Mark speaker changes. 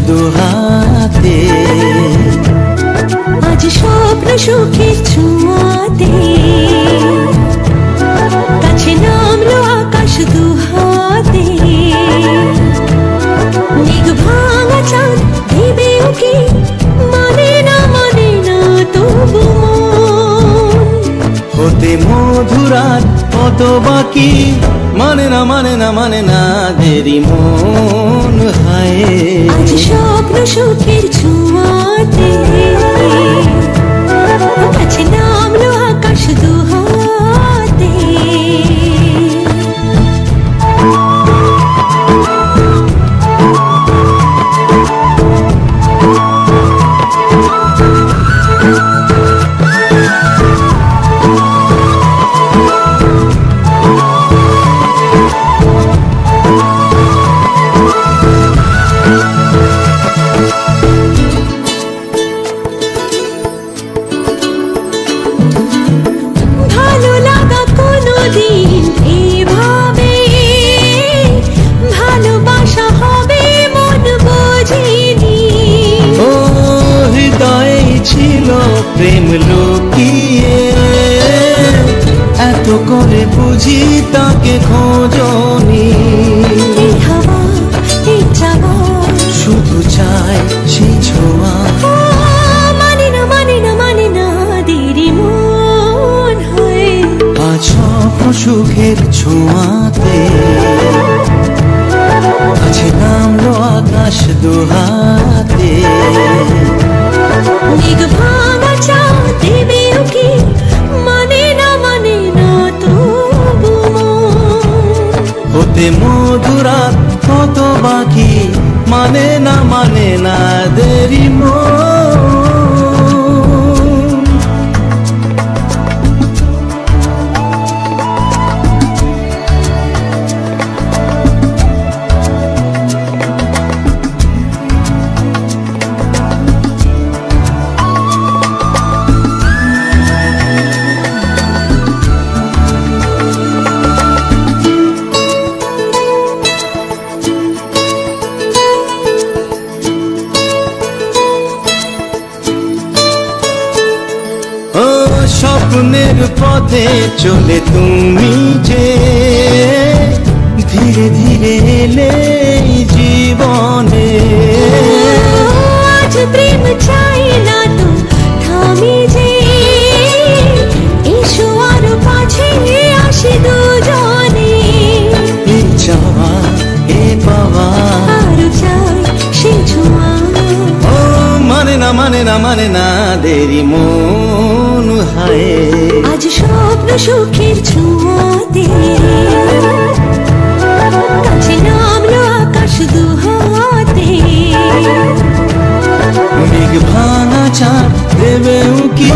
Speaker 1: দুহাতে,
Speaker 2: আজ স্বপ্ন সুখের ছোঁয়াতে কাছে নামলো আকাশ দুহাতে। মেঘ ভাঙা চাঁদ ভেবেও কি মানে না তবু
Speaker 1: হতে মধুরাত কত বাকি, মানে না দেরি মন হায়।
Speaker 2: আজ স্বপ্ন সুখের ছোঁয়াতে কাছে নামলো আকাশ দুহাতে।
Speaker 1: প্রেম লুকিয়ে এত করে বুঝি তাকে খোঁজনি। শুধু চাই সেই ছোঁয়া,
Speaker 2: মানে না দেরি মন হয়।
Speaker 1: আজ স্বপ্ন সুখের ছোঁয়াতে কাছে নামলো আকাশ দুহাতে।
Speaker 2: মেঘ ভাঙা চাঁদ ভেবেও কি মানে না তবু
Speaker 1: হতে মধুরাত কত বাকি, মানে না দেরি মন। স্বপ্নের পথে চলে তুমি যে ধীরে ধীরে এলে জীবনে।
Speaker 2: আজ প্রেম চাই না তো থামি যে, এসো আরো কাছে আসি দুজনে।
Speaker 1: এই চাওয়া এ পাওয়া
Speaker 2: আরো চাই সেই ছোঁয়া,
Speaker 1: ও মানে না দেরি মন হায়।
Speaker 2: আজ স্বপ্ন সুখের ছোঁয়াতে কাছে নামলো আকাশ দুহাতে।
Speaker 1: মেঘ ভাঙা চাঁদ দেবেও কি